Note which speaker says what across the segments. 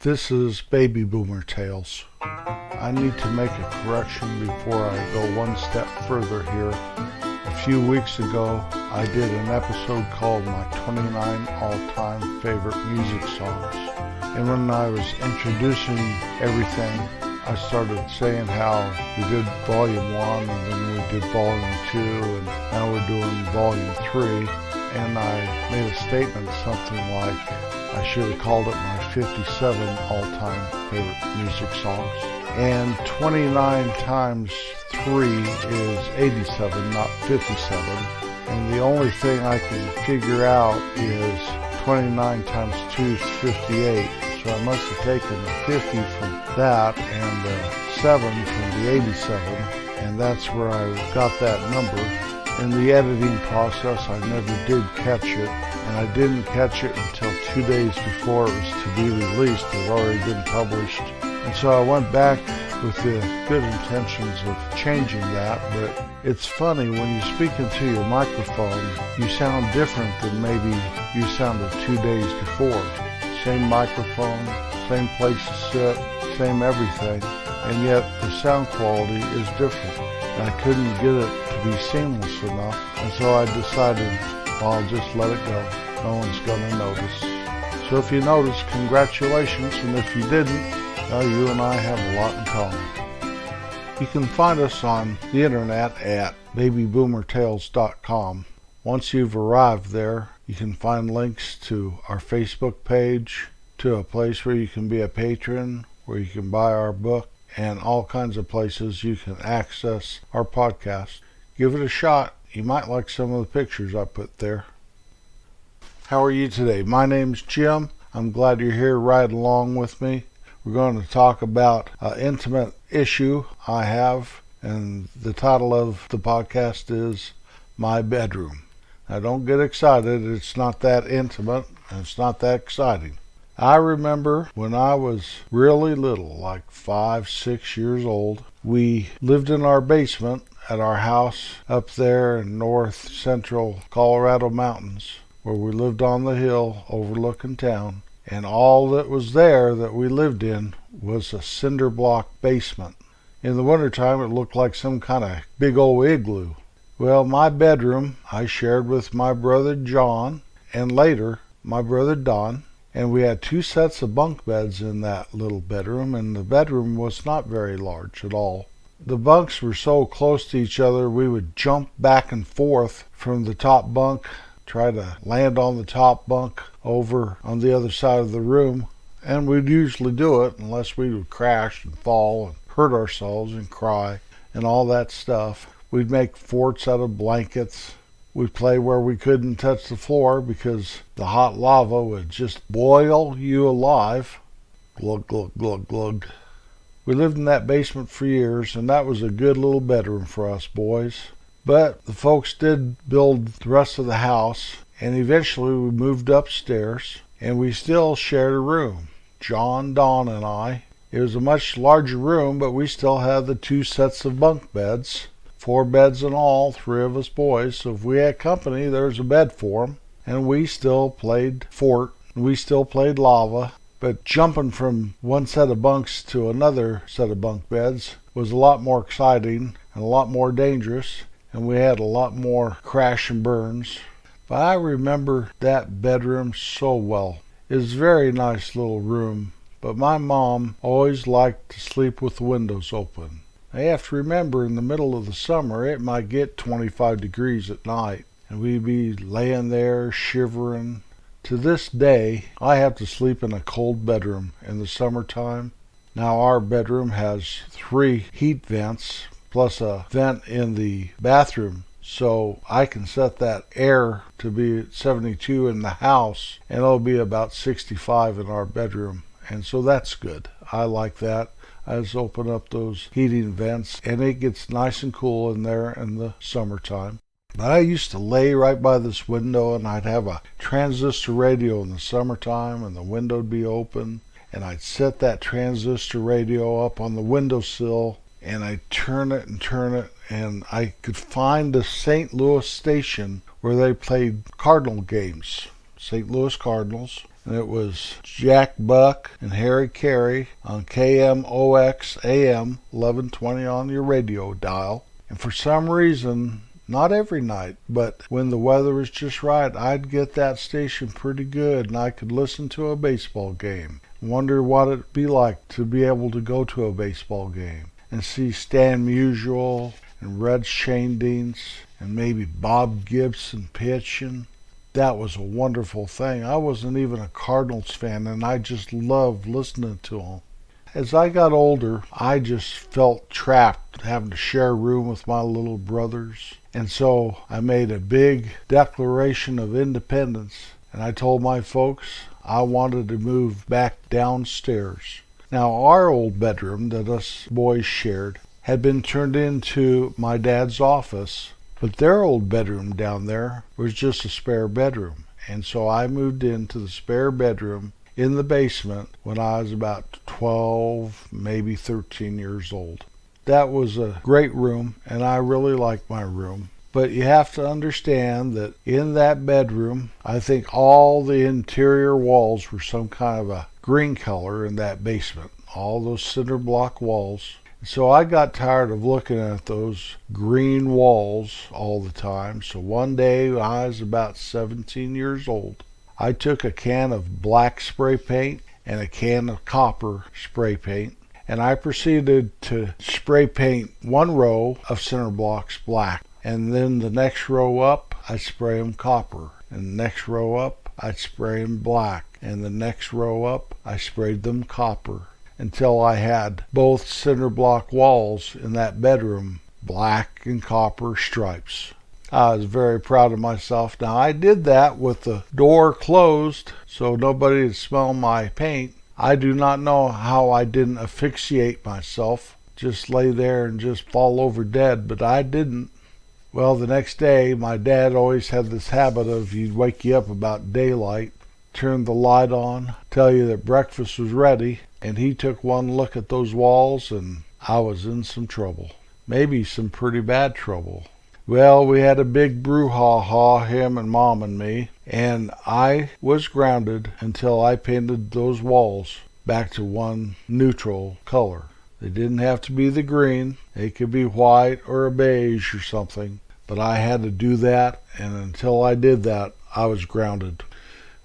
Speaker 1: This is Baby Boomer Tales. I need to make a correction before I go one step further here. A few weeks ago, I did an episode called My 29 All-Time Favorite Music Songs. And when I was introducing everything, I started saying how we did Volume 1, and then we did Volume 2, and now we're doing Volume 3. And I made a statement something like, I should have called it my 57 all-time favorite music songs. And 29 times 3 is 87, not 57. And the only thing I can figure out is 29 times 2 is 58. So I must have taken the 50 from that and the 7 from the 87. And that's where I got that number. In the editing process, I never did catch it, and I didn't catch it until 2 days before it was to be released. It had already been published. And so I went back with the good intentions of changing that, but it's funny, when you speak into your microphone, you sound different than maybe you sounded 2 days before. Same microphone, same place to sit, same everything, and yet the sound quality is different. I couldn't get it to be seamless enough, and so I decided, well, I'll just let it go. No one's going to notice. So if you noticed, congratulations, and if you didn't, well, you and I have a lot in common. You can find us on the internet at babyboomertales.com. Once you've arrived there, you can find links to our Facebook page, to a place where you can be a patron, where you can buy our book, and all kinds of places you can access our podcast. Give it a shot. You might like some of the pictures I put there. How are you today? My name's Jim. I'm glad you're here right along with me. We're going to talk about an intimate issue I have, and the title of the podcast is My Bedroom. Now don't get excited. It's not that intimate, and it's not that exciting. I remember when I was really little, like 5, 6 years old, we lived in our basement at our house up there in north central Colorado mountains, where we lived on the hill overlooking town, and all that was there that we lived in was a cinder block basement. In the wintertime, it looked like some kind of big old igloo. Well, my bedroom I shared with my brother John, and later my brother Don. And we had 2 sets of bunk beds in that little bedroom, and the bedroom was not very large at all. The bunks were so close to each other, we would jump back and forth from the top bunk, try to land on the top bunk over on the other side of the room, and we'd usually do it unless we would crash and fall and hurt ourselves and cry and all that stuff. We'd make forts out of blankets. We'd play where we couldn't touch the floor because the hot lava would just boil you alive. Glug, glug, glug, glug. We lived in that basement for years, and that was a good little bedroom for us boys. But the folks did build the rest of the house, and eventually we moved upstairs, and we still shared a room, John, Don, and I. It was a much larger room, but we still had the 2 sets of bunk beds. 4 beds in all, 3 of us boys, so if we had company, there was a bed for them. And we still played fort, we still played lava, but jumping from one set of bunks to another set of bunk beds was a lot more exciting and a lot more dangerous, and we had a lot more crash and burns. But I remember that bedroom so well. It was a very nice little room, but my mom always liked to sleep with the windows open. I have to remember, in the middle of the summer, it might get 25 degrees at night, and we'd be laying there shivering. To this day, I have to sleep in a cold bedroom in the summertime. Now our bedroom has 3 heat vents, plus a vent in the bathroom, so I can set that air to be at 72 in the house, and it'll be about 65 in our bedroom, and so that's good. I like that. I just open up those heating vents, and it gets nice and cool in there in the summertime. But I used to lay right by this window, and I'd have a transistor radio in the summertime, and the window would be open, and I'd set that transistor radio up on the windowsill, and I'd turn it, and I could find the St. Louis station where they played Cardinal games, St. Louis Cardinals. and it was Jack Buck and Harry Carey on KMOX AM 1120 on your radio dial. And for some reason, not every night, but when the weather was just right, I'd get that station pretty good and I could listen to a baseball game. Wonder what it'd be like to be able to go to a baseball game and see Stan Musial and Red Schoendienst and maybe Bob Gibson pitching. That was a wonderful thing. I wasn't even a Cardinals fan, and I just loved listening to them. As I got older, I just felt trapped having to share a room with my little brothers. And so I made a big declaration of independence, and I told my folks I wanted to move back downstairs. Now, our old bedroom that us boys shared had been turned into my dad's office, but their old bedroom down there was just a spare bedroom. And so I moved into the spare bedroom in the basement when I was about 12, maybe 13 years old. That was a great room, and I really liked my room. But you have to understand that in that bedroom, I think all the interior walls were some kind of a green color in that basement. All those cinder block walls. So I got tired of looking at those green walls all the time. So one day when I was about 17 years old, I took a can of black spray paint and a can of copper spray paint, and I proceeded to spray paint one row of cinder blocks black. And then the next row up, I'd spray them copper. And the next row up, I'd spray them black. And the next row up, I sprayed them copper, until I had both cinder block walls in that bedroom black and copper stripes. I was very proud of myself. Now, I did that with the door closed so nobody would smell my paint. I do not know how I didn't asphyxiate myself, just lay there and just fall over dead, but I didn't. Well, the next day, my dad always had this habit of he'd wake you up about daylight, turn the light on, tell you that breakfast was ready, and he took one look at those walls and I was in some trouble. Maybe some pretty bad trouble. Well, we had a big brouhaha, him and Mom and me, and I was grounded until I painted those walls back to one neutral color. They didn't have to be the green. They could be white or a beige or something. But I had to do that, and until I did that, I was grounded.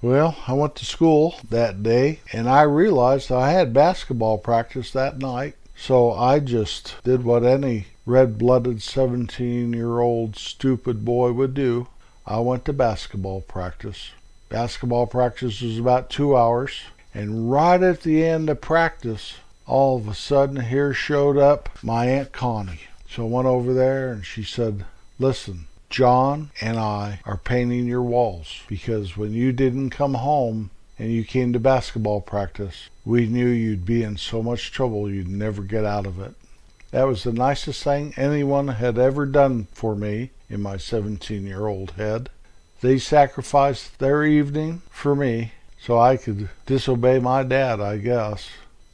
Speaker 1: Well, I went to school that day, and I realized I had basketball practice that night. So I just did what any red-blooded 17-year-old stupid boy would do. I went to basketball practice. Basketball practice was about 2 hours, and right at the end of practice, all of a sudden, here showed up my Aunt Connie. So I went over there, and she said, "Listen, John and I are painting your walls because when you didn't come home and you came to basketball practice, we knew you'd be in so much trouble you'd never get out of it." That was the nicest thing anyone had ever done for me in my 17-year-old head. They sacrificed their evening for me so I could disobey my dad, I guess.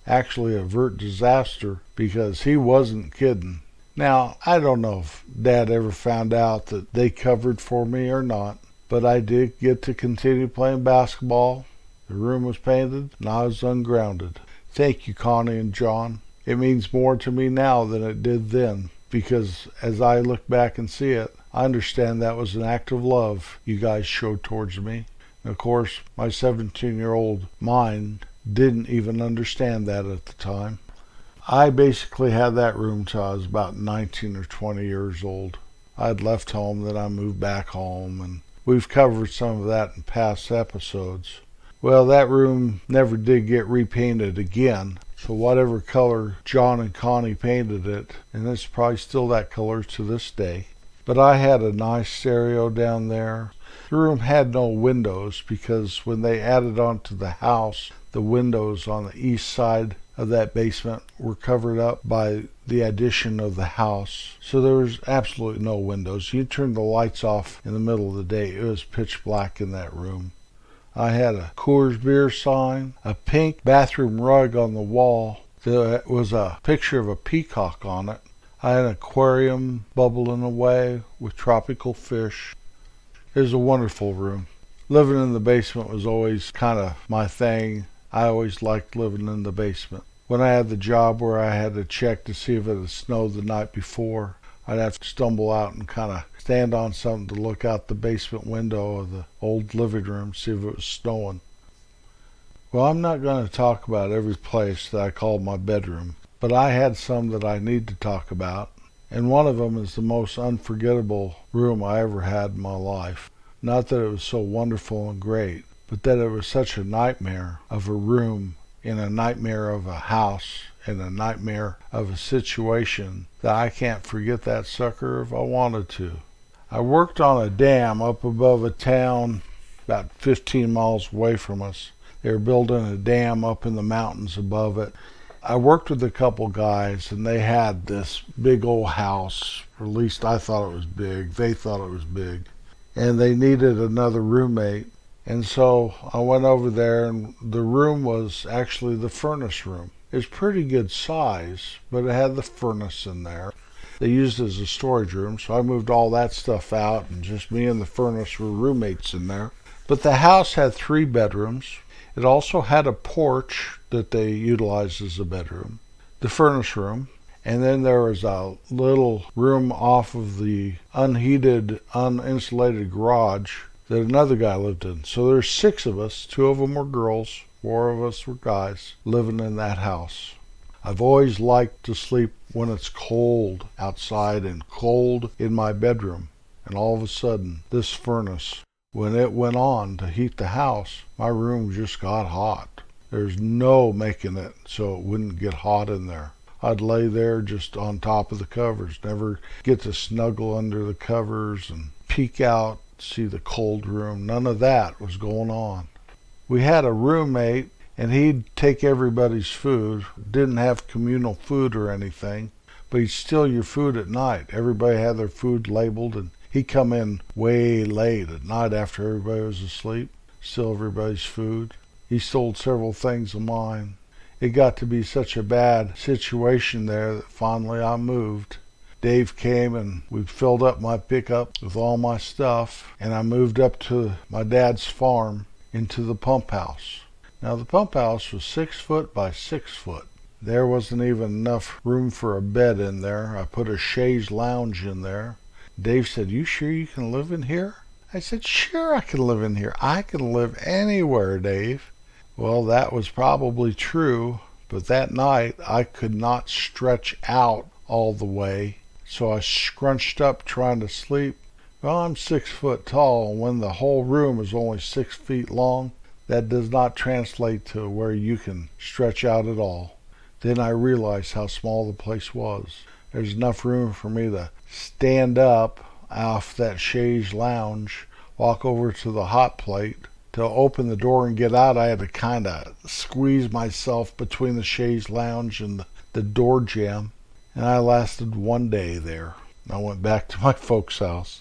Speaker 1: Actually avert disaster because he wasn't kidding. Now, I don't know if Dad ever found out that they covered for me or not, but I did get to continue playing basketball. The room was painted, and I was ungrounded. Thank you, Connie and John. It means more to me now than it did then, because as I look back and see it, I understand that was an act of love you guys showed towards me. And of course, my 17-year-old mind didn't even understand that at the time. I basically had that room till I was about 19 or 20 years old. I'd left home, then I moved back home, and we've covered some of that in past episodes. Well, that room never did get repainted again, so whatever color John and Connie painted it, and it's probably still that color to this day. But I had a nice stereo down there. The room had no windows because when they added on to the house, the windows on the east side of that basement were covered up by the addition of the house. So there was absolutely no windows. You turned the lights off in the middle of the day. It was pitch black in that room. I had a Coors beer sign, a pink bathroom rug on the wall. There was a picture of a peacock on it. I had an aquarium bubbling away with tropical fish. It was a wonderful room. living in the basement was always kind of my thing. I always liked living in the basement. When I had the job where I had to check to see if it had snowed the night before, I'd have to stumble out and kind of stand on something to look out the basement window of the old living room, see if it was snowing. Well, I'm not going to talk about every place that I called my bedroom, but I had some that I need to talk about, and one of them is the most unforgettable room I ever had in my life. Not that it was so wonderful and great, but that it was such a nightmare of a room in a nightmare of a house in a nightmare of a situation that I can't forget that sucker if I wanted to. I worked on a dam up above a town about 15 miles away from us. They were building a dam up in the mountains above it. I worked with a couple guys, and they had this big old house, or at least I thought it was big. They thought it was big. And they needed another roommate. And so I went over there, and the room was actually the furnace room. It was pretty good size, but it had the furnace in there. They used it as a storage room, so I moved all that stuff out, and just me and the furnace were roommates in there. But the house had 3 bedrooms. It also had a porch that they utilized as a bedroom, the furnace room, and then there was a little room off of the unheated, uninsulated garage that another guy lived in. So there's 6 of us. 2 of them were girls, 4 of us were guys living in that house. I've always liked to sleep when it's cold outside and cold in my bedroom. And all of a sudden, this furnace, when it went on to heat the house, my room just got hot. There's no making it so it wouldn't get hot in there. I'd lay there just on top of the covers, never get to snuggle under the covers and peek out, see the cold room. None of that was going on. We had a roommate, and he'd take everybody's food. Didn't have communal food or anything, but he'd steal your food at night. Everybody had their food labeled, and he'd come in way late at night after everybody was asleep, steal everybody's food. He stole several things of mine. It got to be such a bad situation there that finally I moved. Dave came, and we filled up my pickup with all my stuff, and I moved up to my dad's farm into the pump house. Now the pump house was 6 foot by 6 foot. There wasn't even enough room for a bed in there. I put a chaise lounge in there. Dave said, "You sure you can live in here?" I said, "Sure I can live in here. I can live anywhere, Dave." Well, that was probably true, but that night I could not stretch out all the way, so I scrunched up trying to sleep. Well, I'm 6 foot tall, and when the whole room is only 6 feet long, that does not translate to where you can stretch out at all. Then I realized how small the place was. There's enough room for me to stand up off that chaise lounge, walk over to the hot plate. To open the door and get out, I had to kind of squeeze myself between the chaise lounge and the door jamb, and I lasted 1 day there. I went back to my folks' house.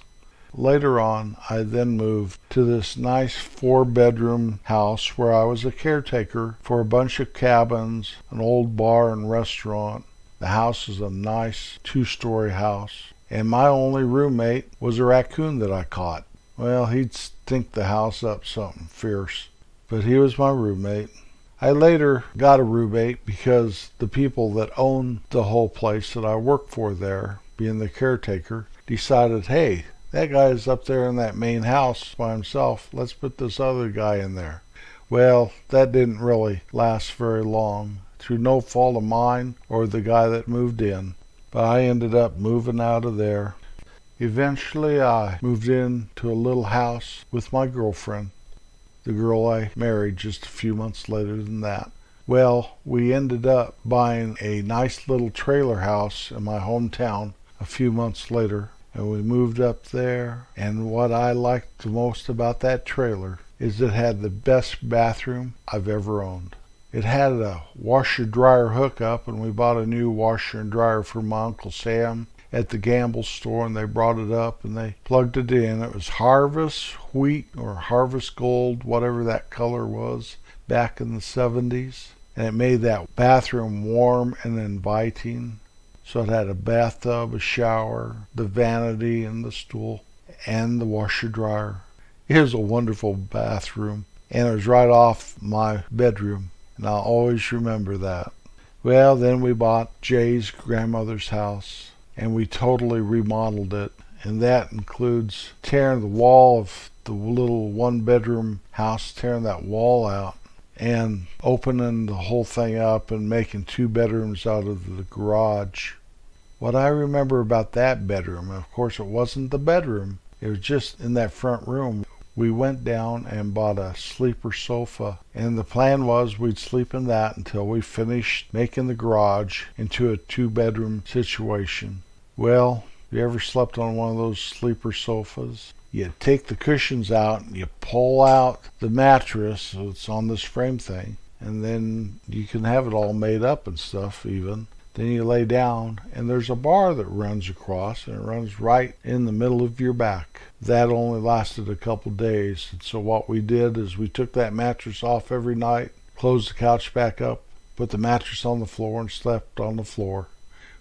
Speaker 1: Later on, I then moved to this nice 4-bedroom house where I was a caretaker for a bunch of cabins, an old bar and restaurant. The house is a nice 2-story house, and my only roommate was a raccoon that I caught. Well, he'd stink the house up something fierce, but he was my roommate. I later got a roommate because the people that owned the whole place that I worked for there, being the caretaker, decided, hey, that guy's up there in that main house by himself. Let's put this other guy in there. Well, that didn't really last very long, through no fault of mine or the guy that moved in. But I ended up moving out of there. Eventually, I moved into a little house with my girlfriend, the girl I married just a few months later than that. Well, we ended up buying a nice little trailer house in my hometown a few months later, and we moved up there. And what I liked the most about that trailer is it had the best bathroom I've ever owned. It had a washer-dryer hookup, and we bought a new washer and dryer for my Uncle Sam at the Gamble store, and they brought it up and they plugged it in. It was Harvest Wheat or Harvest Gold, whatever that color was, back in the 70s. And it made that bathroom warm and inviting. So it had a bathtub, a shower, the vanity and the stool, and the washer-dryer. It was a wonderful bathroom, and it was right off my bedroom, and I'll always remember that. Well, then we bought Jay's grandmother's house, and we totally remodeled it, and that includes tearing the wall of the little one-bedroom house, tearing that wall out, and opening the whole thing up and making 2 bedrooms out of the garage. What I remember about that bedroom, of course it wasn't the bedroom, it was just in that front room. We went down and bought a sleeper sofa, and the plan was we'd sleep in that until we finished making the garage into a 2-bedroom situation. Well, you ever slept on one of those sleeper sofas? You take the cushions out and you pull out the mattress, so it's on this frame thing, and then you can have it all made up and stuff even. Then you lay down, and there's a bar that runs across, and it runs right in the middle of your back. That only lasted a couple days, and so what we did is we took that mattress off every night, closed the couch back up, put the mattress on the floor, and slept on the floor.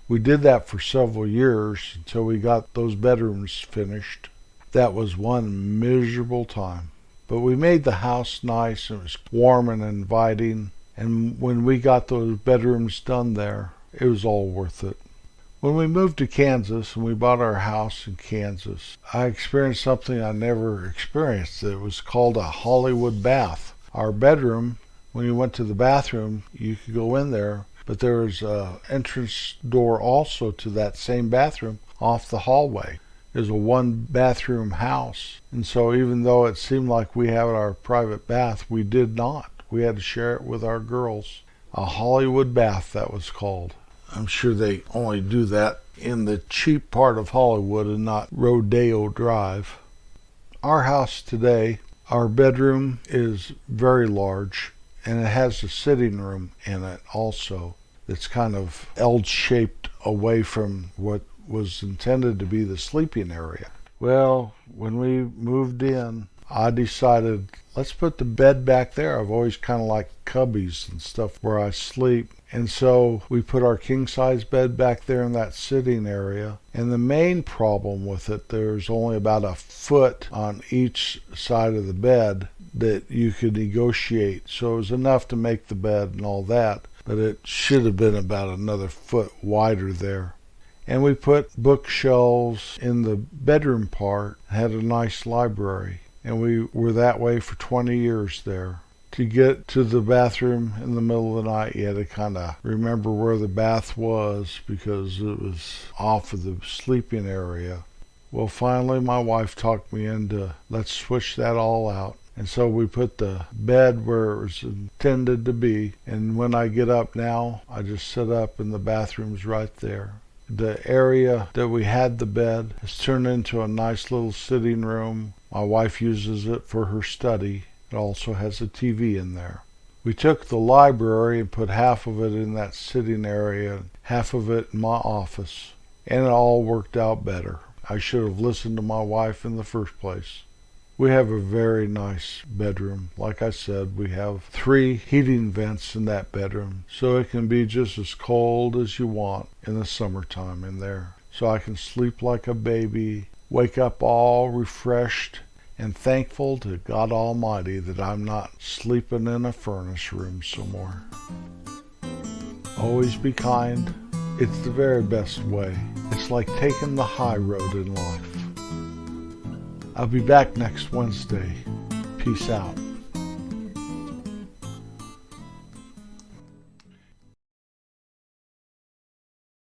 Speaker 1: We did that for several years until we got those bedrooms finished. That was one miserable time. But we made the house nice, and it was warm and inviting, and when we got those bedrooms done there, it was all worth it. When we moved to Kansas and we bought our house in Kansas, I experienced something I never experienced. It was called a Hollywood bath. Our bedroom, when you went to the bathroom, you could go in there, but there was an entrance door also to that same bathroom off the hallway. It was a 1-bathroom house, and so even though it seemed like we had our private bath, we did not. We had to share it with our girls. A Hollywood bath, that was called. I'm sure they only do that in the cheap part of Hollywood and not Rodeo Drive. Our house today, our bedroom is very large, and it has a sitting room in it also that's kind of L-shaped away from what was intended to be the sleeping area. Well, when we moved in, I decided, let's put the bed back there. I've always kind of liked cubbies and stuff where I sleep. And so we put our king-size bed back there in that sitting area. And the main problem with it, there's only about a foot on each side of the bed that you could negotiate. So it was enough to make the bed and all that, but it should have been about another foot wider there. And we put bookshelves in the bedroom part, had a nice library. And we were that way for 20 years there. To get to the bathroom in the middle of the night, you had to kind of remember where the bath was because it was off of the sleeping area. Well, finally, my wife talked me into, let's switch that all out. And so we put the bed where it was intended to be. And when I get up now, I just sit up and the bathroom's right there. The area that we had the bed has turned into a nice little sitting room. My wife uses it for her study. It also has a TV in there. We took the library and put half of it in that sitting area, half of it in my office, and it all worked out better. I should have listened to my wife in the first place. We have a very nice bedroom. Like I said, we have 3 heating vents in that bedroom, so it can be just as cold as you want in the summertime in there. So I can sleep like a baby, wake up all refreshed, and thankful to God Almighty that I'm not sleeping in a furnace room somewhere. Always be kind. It's the very best way. It's like taking the high road in life. I'll be back next Wednesday. Peace out.